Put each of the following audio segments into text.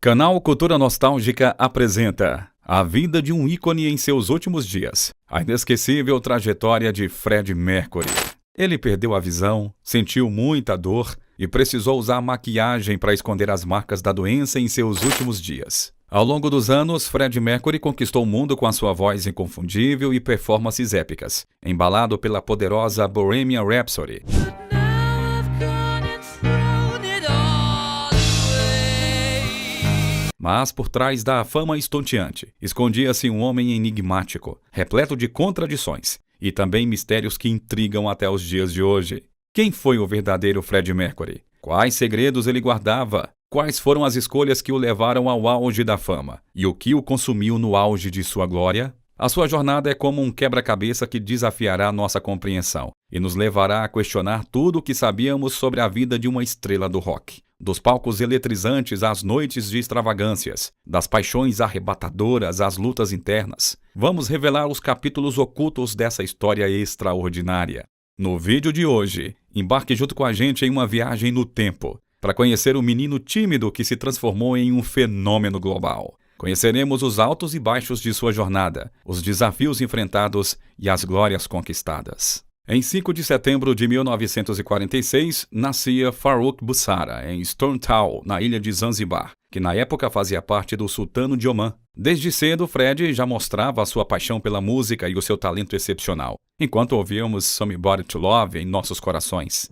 Canal Cultura Nostálgica apresenta a vida de um ícone em seus últimos dias, a inesquecível trajetória de Freddie Mercury. Ele perdeu a visão, sentiu muita dor e precisou usar maquiagem para esconder as marcas da doença em seus últimos dias. Ao longo dos anos, Freddie Mercury conquistou o mundo com a sua voz inconfundível e performances épicas, embalado pela poderosa Bohemian Rhapsody. Mas por trás da fama estonteante, escondia-se um homem enigmático, repleto de contradições e também mistérios que intrigam até os dias de hoje. Quem foi o verdadeiro Freddie Mercury? Quais segredos ele guardava? Quais foram as escolhas que o levaram ao auge da fama? E o que o consumiu no auge de sua glória? A sua jornada é como um quebra-cabeça que desafiará nossa compreensão e nos levará a questionar tudo o que sabíamos sobre a vida de uma estrela do rock. Dos palcos eletrizantes às noites de extravagâncias, das paixões arrebatadoras às lutas internas, vamos revelar os capítulos ocultos dessa história extraordinária. No vídeo de hoje, embarque junto com a gente em uma viagem no tempo, para conhecer o menino tímido que se transformou em um fenômeno global. Conheceremos os altos e baixos de sua jornada, os desafios enfrentados e as glórias conquistadas. Em 5 de setembro de 1946, nascia Farrokh Bulsara, em Stone Town, na ilha de Zanzibar, que na época fazia parte do Sultano de Omã. Desde cedo, Freddie já mostrava a sua paixão pela música e o seu talento excepcional, enquanto ouvíamos Somebody to Love em nossos corações.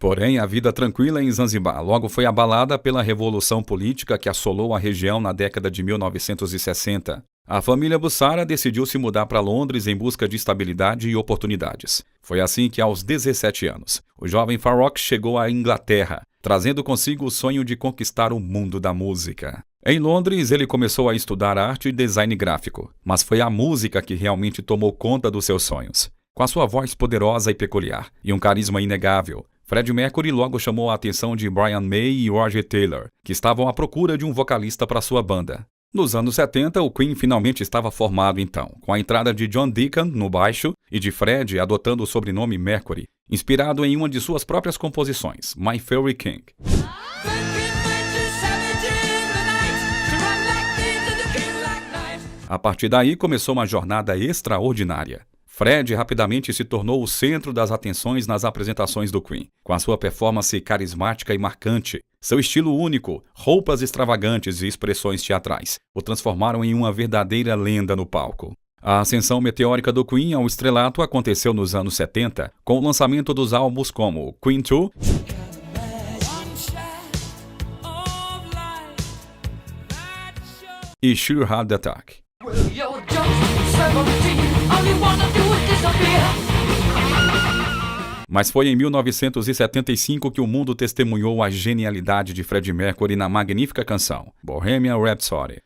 Porém, a vida tranquila em Zanzibar logo foi abalada pela revolução política que assolou a região na década de 1960. A família Bulsara decidiu se mudar para Londres em busca de estabilidade e oportunidades. Foi assim que, aos 17 anos, o jovem Farrokh chegou à Inglaterra, trazendo consigo o sonho de conquistar o mundo da música. Em Londres, ele começou a estudar arte e design gráfico, mas foi a música que realmente tomou conta dos seus sonhos. Com a sua voz poderosa e peculiar e um carisma inegável, Freddie Mercury logo chamou a atenção de Brian May e Roger Taylor, que estavam à procura de um vocalista para sua banda. Nos anos 70, o Queen finalmente estava formado então, com a entrada de John Deacon no baixo e de Freddie adotando o sobrenome Mercury, inspirado em uma de suas próprias composições, My Fairy King. A partir daí começou uma jornada extraordinária. Freddie rapidamente se tornou o centro das atenções nas apresentações do Queen, com a sua performance carismática e marcante. Seu estilo único, roupas extravagantes e expressões teatrais o transformaram em uma verdadeira lenda no palco. A ascensão meteórica do Queen ao estrelato aconteceu nos anos 70, com o lançamento dos álbuns como Queen II e Sure Heart Attack. Mas foi em 1975 que o mundo testemunhou a genialidade de Freddie Mercury na magnífica canção Bohemian Rhapsody.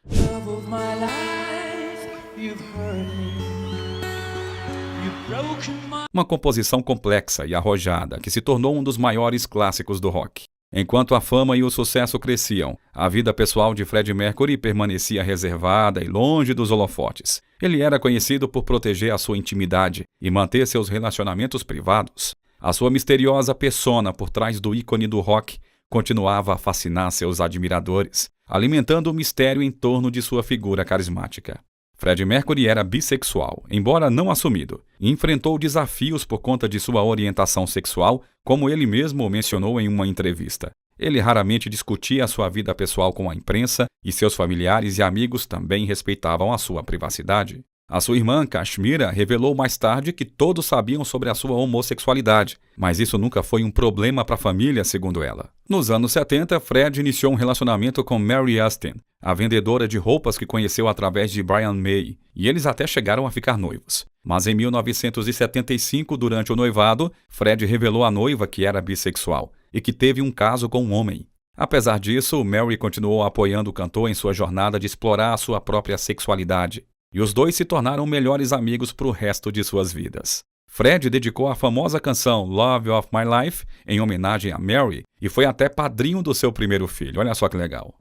Uma composição complexa e arrojada que se tornou um dos maiores clássicos do rock. Enquanto a fama e o sucesso cresciam, a vida pessoal de Freddie Mercury permanecia reservada e longe dos holofotes. Ele era conhecido por proteger a sua intimidade e manter seus relacionamentos privados. A sua misteriosa persona por trás do ícone do rock continuava a fascinar seus admiradores, alimentando o mistério em torno de sua figura carismática. Freddie Mercury era bissexual, embora não assumido, e enfrentou desafios por conta de sua orientação sexual, como ele mesmo mencionou em uma entrevista. Ele raramente discutia a sua vida pessoal com a imprensa e seus familiares e amigos também respeitavam a sua privacidade. A sua irmã, Kashmira, revelou mais tarde que todos sabiam sobre a sua homossexualidade, mas isso nunca foi um problema para a família, segundo ela. Nos anos 70, Fred iniciou um relacionamento com Mary Astin, a vendedora de roupas que conheceu através de Brian May, e eles até chegaram a ficar noivos. Mas em 1975, durante o noivado, Fred revelou à noiva que era bissexual e que teve um caso com um homem. Apesar disso, Mary continuou apoiando o cantor em sua jornada de explorar a sua própria sexualidade. E os dois se tornaram melhores amigos para o resto de suas vidas. Fred dedicou a famosa canção Love of My Life em homenagem a Mary e foi até padrinho do seu primeiro filho. Olha só que legal.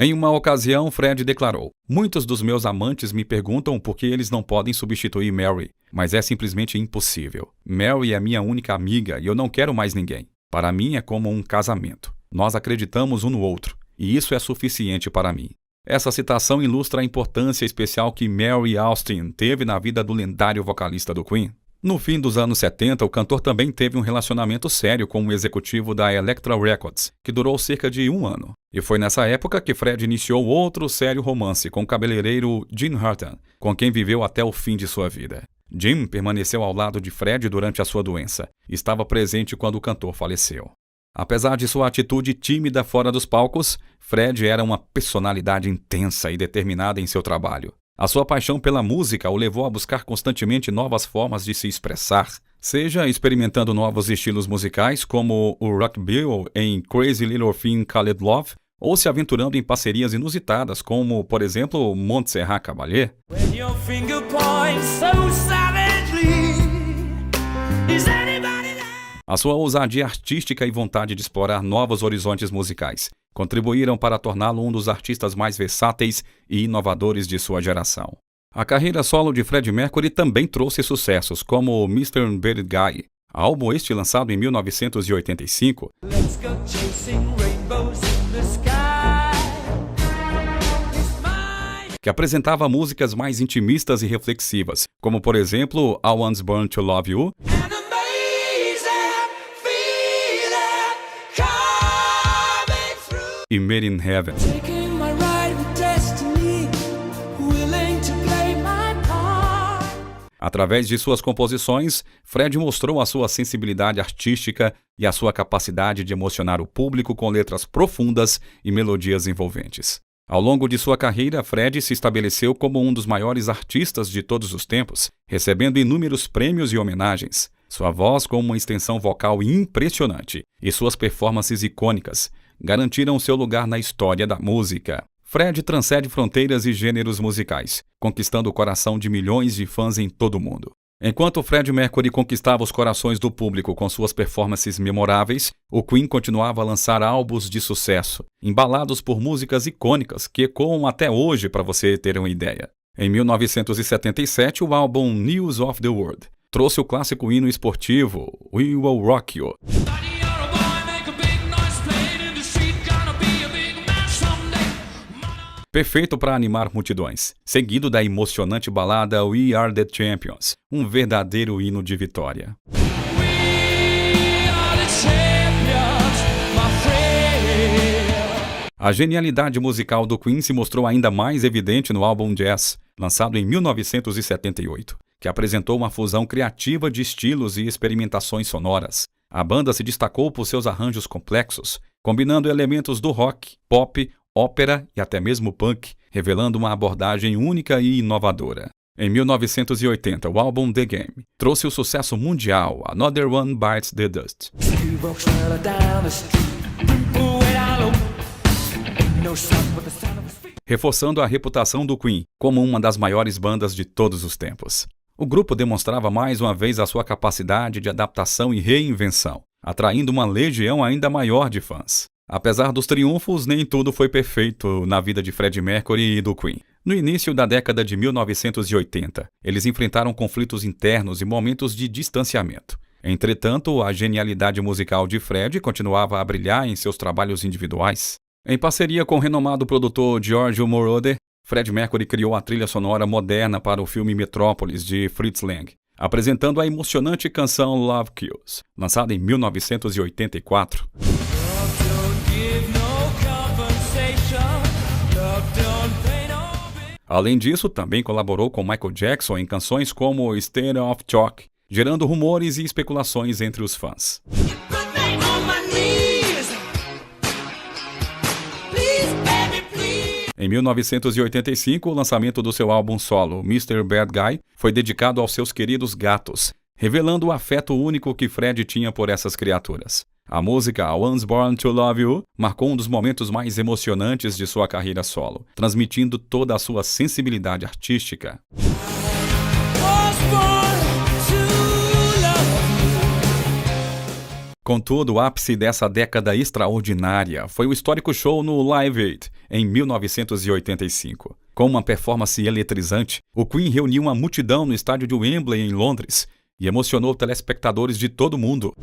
Em uma ocasião, Fred declarou: "Muitos dos meus amantes me perguntam por que eles não podem substituir Mary, mas é simplesmente impossível. Mary é minha única amiga e eu não quero mais ninguém. Para mim é como um casamento. Nós acreditamos um no outro, e isso é suficiente para mim." Essa citação ilustra a importância especial que Mary Austin teve na vida do lendário vocalista do Queen. No fim dos anos 70, o cantor também teve um relacionamento sério com um executivo da Elektra Records, que durou cerca de 1 ano. E foi nessa época que Fred iniciou outro sério romance com o cabeleireiro Jim Hutton, com quem viveu até o fim de sua vida. Jim permaneceu ao lado de Fred durante a sua doença e estava presente quando o cantor faleceu. Apesar de sua atitude tímida fora dos palcos, Fred era uma personalidade intensa e determinada em seu trabalho. A sua paixão pela música o levou a buscar constantemente novas formas de se expressar, seja experimentando novos estilos musicais, como o rockabilly em Crazy Little Thing Called Love, ou se aventurando em parcerias inusitadas, como, por exemplo, Montserrat Caballé. A sua ousadia artística e vontade de explorar novos horizontes musicais contribuíram para torná-lo um dos artistas mais versáteis e inovadores de sua geração. A carreira solo de Freddie Mercury também trouxe sucessos, como Mr. Bad Guy, álbum este lançado em 1985, que apresentava músicas mais intimistas e reflexivas, como por exemplo I Was Born to Love You, e Made in Heaven. Através de suas composições, Fred mostrou a sua sensibilidade artística e a sua capacidade de emocionar o público com letras profundas e melodias envolventes. Ao longo de sua carreira, Fred se estabeleceu como um dos maiores artistas de todos os tempos, recebendo inúmeros prêmios e homenagens. Sua voz, com uma extensão vocal impressionante, e suas performances icônicas garantiram seu lugar na história da música. Fred transcende fronteiras e gêneros musicais, conquistando o coração de milhões de fãs em todo o mundo. Enquanto Freddie Mercury conquistava os corações do público com suas performances memoráveis, o Queen continuava a lançar álbuns de sucesso, embalados por músicas icônicas que ecoam até hoje, para você ter uma ideia. Em 1977, o álbum News of the World trouxe o clássico hino esportivo We Will Rock You, perfeito para animar multidões, seguido da emocionante balada We Are the Champions, um verdadeiro hino de vitória. A genialidade musical do Queen se mostrou ainda mais evidente no álbum Jazz, lançado em 1978, que apresentou uma fusão criativa de estilos e experimentações sonoras. A banda se destacou por seus arranjos complexos, combinando elementos do rock, pop, ópera e até mesmo punk, revelando uma abordagem única e inovadora. Em 1980, o álbum The Game trouxe o sucesso mundial Another One Bites the Dust, reforçando a reputação do Queen como uma das maiores bandas de todos os tempos. O grupo demonstrava mais uma vez a sua capacidade de adaptação e reinvenção, atraindo uma legião ainda maior de fãs. Apesar dos triunfos, nem tudo foi perfeito na vida de Freddie Mercury e do Queen. No início da década de 1980, eles enfrentaram conflitos internos e momentos de distanciamento. Entretanto, a genialidade musical de Fred continuava a brilhar em seus trabalhos individuais. Em parceria com o renomado produtor Giorgio Moroder, Freddie Mercury criou a trilha sonora moderna para o filme Metrópolis, de Fritz Lang, apresentando a emocionante canção Love Kills, lançada em 1984. Além disso, também colaborou com Michael Jackson em canções como State of Shock, gerando rumores e especulações entre os fãs. Em 1985, o lançamento do seu álbum solo, Mr. Bad Guy, foi dedicado aos seus queridos gatos, revelando o afeto único que Fred tinha por essas criaturas. A música I Was Born to Love You marcou um dos momentos mais emocionantes de sua carreira solo, transmitindo toda a sua sensibilidade artística. Contudo, o ápice dessa década extraordinária foi o histórico show no Live Aid, em 1985. Com uma performance eletrizante, o Queen reuniu uma multidão no estádio de Wembley, em Londres, e emocionou telespectadores de todo o mundo.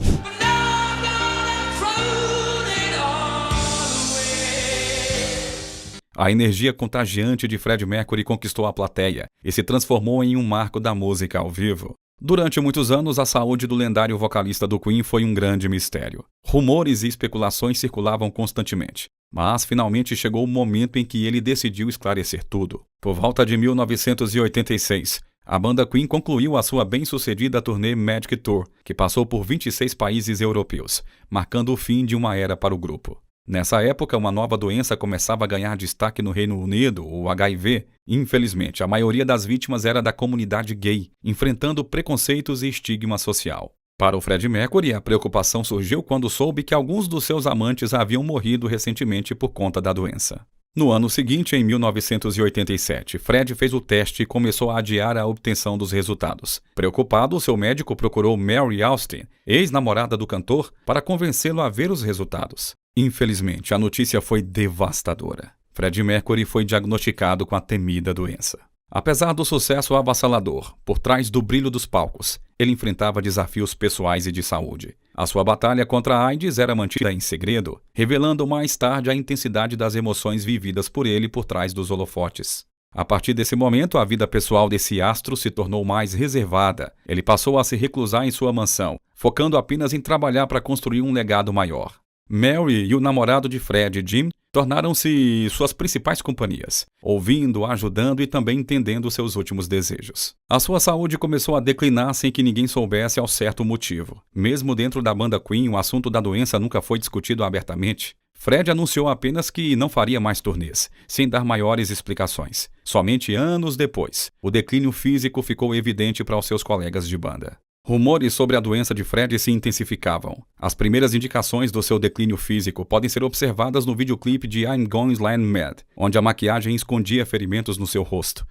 A energia contagiante de Freddie Mercury conquistou a plateia e se transformou em um marco da música ao vivo. Durante muitos anos, a saúde do lendário vocalista do Queen foi um grande mistério. Rumores e especulações circulavam constantemente, mas finalmente chegou o momento em que ele decidiu esclarecer tudo. Por volta de 1986, a banda Queen concluiu a sua bem-sucedida turnê Magic Tour, que passou por 26 países europeus, marcando o fim de uma era para o grupo. Nessa época, uma nova doença começava a ganhar destaque no Reino Unido, o HIV. Infelizmente, a maioria das vítimas era da comunidade gay, enfrentando preconceitos e estigma social. Para o Freddie Mercury, a preocupação surgiu quando soube que alguns dos seus amantes haviam morrido recentemente por conta da doença. No ano seguinte, em 1987, Fred fez o teste e começou a adiar a obtenção dos resultados. Preocupado, seu médico procurou Mary Austin, ex-namorada do cantor, para convencê-lo a ver os resultados. Infelizmente, a notícia foi devastadora. Freddie Mercury foi diagnosticado com a temida doença. Apesar do sucesso avassalador, por trás do brilho dos palcos, ele enfrentava desafios pessoais e de saúde. A sua batalha contra a AIDS era mantida em segredo, revelando mais tarde a intensidade das emoções vividas por ele por trás dos holofotes. A partir desse momento, a vida pessoal desse astro se tornou mais reservada. Ele passou a se reclusar em sua mansão, focando apenas em trabalhar para construir um legado maior. Mary e o namorado de Fred, Jim, tornaram-se suas principais companhias, ouvindo, ajudando e também entendendo seus últimos desejos. A sua saúde começou a declinar sem que ninguém soubesse ao certo motivo. Mesmo dentro da banda Queen, o assunto da doença nunca foi discutido abertamente. Fred anunciou apenas que não faria mais turnês, sem dar maiores explicações. Somente anos depois, o declínio físico ficou evidente para os seus colegas de banda. Rumores sobre a doença de Fred se intensificavam. As primeiras indicações do seu declínio físico podem ser observadas no videoclipe de I'm Going Slam Mad, onde a maquiagem escondia ferimentos no seu rosto.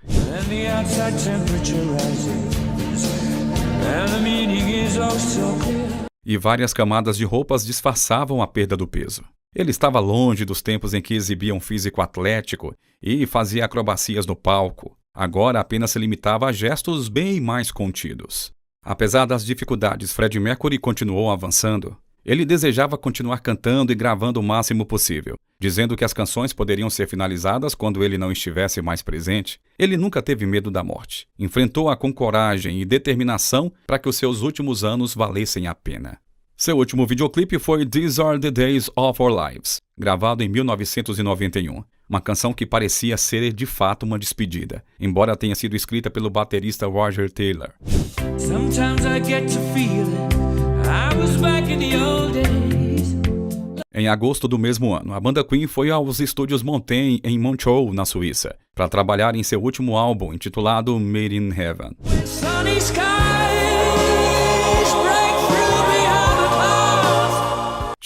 E várias camadas de roupas disfarçavam a perda do peso. Ele estava longe dos tempos em que exibia um físico atlético e fazia acrobacias no palco. Agora apenas se limitava a gestos bem mais contidos. Apesar das dificuldades, Freddie Mercury continuou avançando. Ele desejava continuar cantando e gravando o máximo possível, dizendo que as canções poderiam ser finalizadas quando ele não estivesse mais presente. Ele nunca teve medo da morte. Enfrentou-a com coragem e determinação para que os seus últimos anos valessem a pena. Seu último videoclipe foi These Are the Days of Our Lives, gravado em 1991. Uma canção que parecia ser de fato uma despedida, embora tenha sido escrita pelo baterista Roger Taylor. Em agosto do mesmo ano, a banda Queen foi aos estúdios Montaigne em Montreux, na Suíça, para trabalhar em seu último álbum, intitulado Made in Heaven.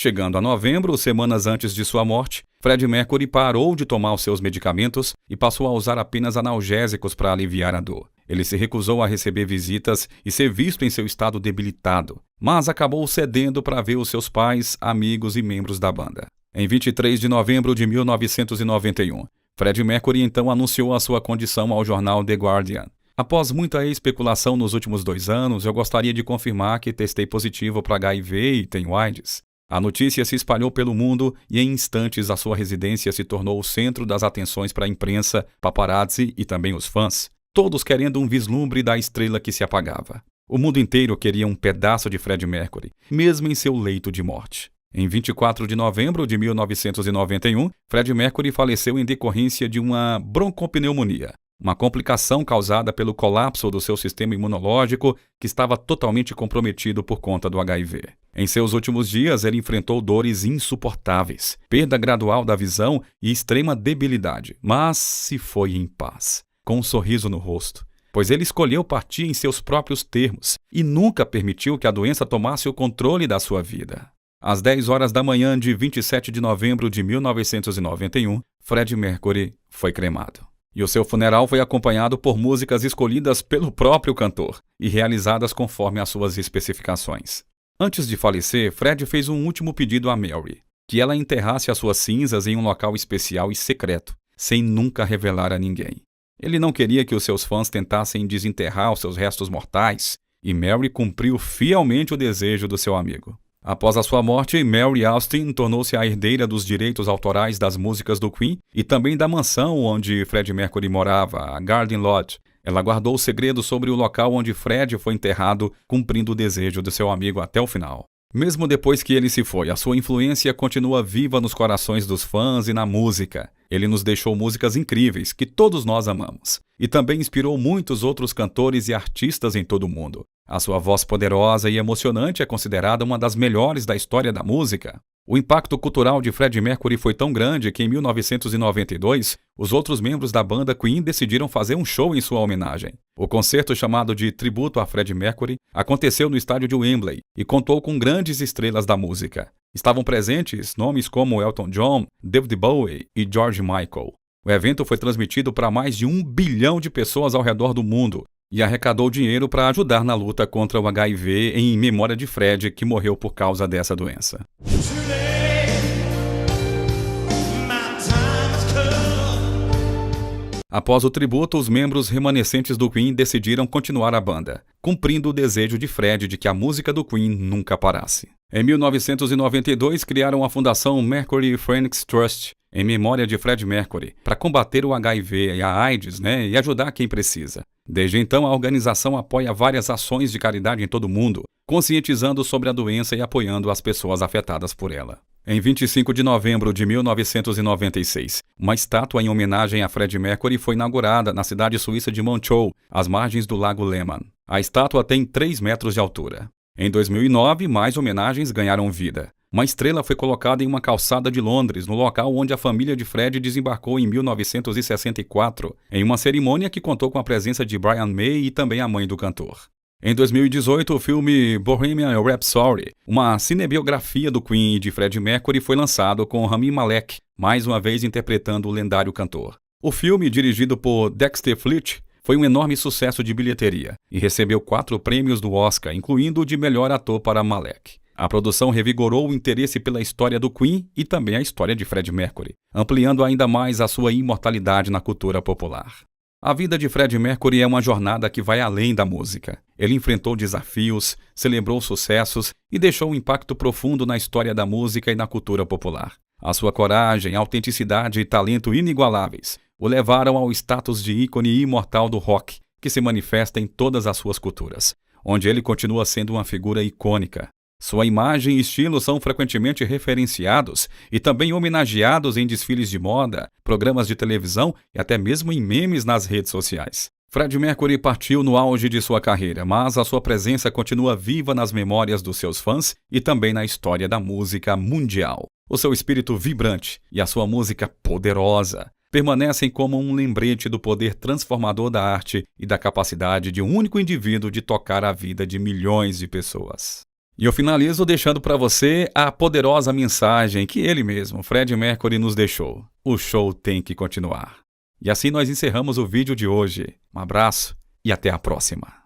Chegando a novembro, semanas antes de sua morte, Freddie Mercury parou de tomar os seus medicamentos e passou a usar apenas analgésicos para aliviar a dor. Ele se recusou a receber visitas e ser visto em seu estado debilitado, mas acabou cedendo para ver os seus pais, amigos e membros da banda. Em 23 de novembro de 1991, Freddie Mercury então anunciou a sua condição ao jornal The Guardian. Após muita especulação nos últimos 2 anos, eu gostaria de confirmar que testei positivo para HIV e tenho AIDS. A notícia se espalhou pelo mundo e em instantes a sua residência se tornou o centro das atenções para a imprensa, paparazzi e também os fãs, todos querendo um vislumbre da estrela que se apagava. O mundo inteiro queria um pedaço de Freddie Mercury, mesmo em seu leito de morte. Em 24 de novembro de 1991, Freddie Mercury faleceu em decorrência de uma broncopneumonia, uma complicação causada pelo colapso do seu sistema imunológico que estava totalmente comprometido por conta do HIV. Em seus últimos dias, ele enfrentou dores insuportáveis, perda gradual da visão e extrema debilidade, mas se foi em paz, com um sorriso no rosto, pois ele escolheu partir em seus próprios termos e nunca permitiu que a doença tomasse o controle da sua vida. Às 10 horas da manhã de 27 de novembro de 1991, Freddie Mercury foi cremado. E o seu funeral foi acompanhado por músicas escolhidas pelo próprio cantor e realizadas conforme as suas especificações. Antes de falecer, Fred fez um último pedido a Mary, que ela enterrasse as suas cinzas em um local especial e secreto, sem nunca revelar a ninguém. Ele não queria que os seus fãs tentassem desenterrar os seus restos mortais, e Mary cumpriu fielmente o desejo do seu amigo. Após a sua morte, Mary Austin tornou-se a herdeira dos direitos autorais das músicas do Queen e também da mansão onde Freddie Mercury morava, a Garden Lodge. Ela guardou o segredo sobre o local onde Fred foi enterrado, cumprindo o desejo do seu amigo até o final. Mesmo depois que ele se foi, a sua influência continua viva nos corações dos fãs e na música. Ele nos deixou músicas incríveis que todos nós amamos. E também inspirou muitos outros cantores e artistas em todo o mundo. A sua voz poderosa e emocionante é considerada uma das melhores da história da música. O impacto cultural de Freddie Mercury foi tão grande que em 1992, os outros membros da banda Queen decidiram fazer um show em sua homenagem. O concerto, chamado de Tributo a Freddie Mercury, aconteceu no estádio de Wembley e contou com grandes estrelas da música. Estavam presentes nomes como Elton John, David Bowie e George Michael. O evento foi transmitido para mais de 1 bilhão de pessoas ao redor do mundo e arrecadou dinheiro para ajudar na luta contra o HIV em memória de Fred, que morreu por causa dessa doença. Após o tributo, os membros remanescentes do Queen decidiram continuar a banda, cumprindo o desejo de Fred de que a música do Queen nunca parasse. Em 1992, criaram a fundação Mercury Phoenix Trust, em memória de Freddie Mercury, para combater o HIV e a AIDS, e ajudar quem precisa. Desde então, a organização apoia várias ações de caridade em todo o mundo, conscientizando sobre a doença e apoiando as pessoas afetadas por ela. Em 25 de novembro de 1996, uma estátua em homenagem a Freddie Mercury foi inaugurada na cidade suíça de Montreux, às margens do Lago Léman. A estátua tem 3 metros de altura. Em 2009, mais homenagens ganharam vida. Uma estrela foi colocada em uma calçada de Londres, no local onde a família de Fred desembarcou em 1964, em uma cerimônia que contou com a presença de Brian May e também a mãe do cantor. Em 2018, o filme Bohemian Rhapsody, uma cinebiografia do Queen e de Freddie Mercury, foi lançado com Rami Malek, mais uma vez interpretando o lendário cantor. O filme, dirigido por Dexter Fletcher, foi um enorme sucesso de bilheteria e recebeu 4 prêmios do Oscar, incluindo o de melhor ator para Malek. A produção revigorou o interesse pela história do Queen e também a história de Freddie Mercury, ampliando ainda mais a sua imortalidade na cultura popular. A vida de Freddie Mercury é uma jornada que vai além da música. Ele enfrentou desafios, celebrou sucessos e deixou um impacto profundo na história da música e na cultura popular. A sua coragem, autenticidade e talento inigualáveis o levaram ao status de ícone imortal do rock, que se manifesta em todas as suas culturas, onde ele continua sendo uma figura icônica. Sua imagem e estilo são frequentemente referenciados e também homenageados em desfiles de moda, programas de televisão e até mesmo em memes nas redes sociais. Freddie Mercury partiu no auge de sua carreira, mas a sua presença continua viva nas memórias dos seus fãs e também na história da música mundial. O seu espírito vibrante e a sua música poderosa permanecem como um lembrete do poder transformador da arte e da capacidade de um único indivíduo de tocar a vida de milhões de pessoas. E eu finalizo deixando para você a poderosa mensagem que ele mesmo, Freddie Mercury, nos deixou. O show tem que continuar. E assim nós encerramos o vídeo de hoje. Um abraço e até a próxima.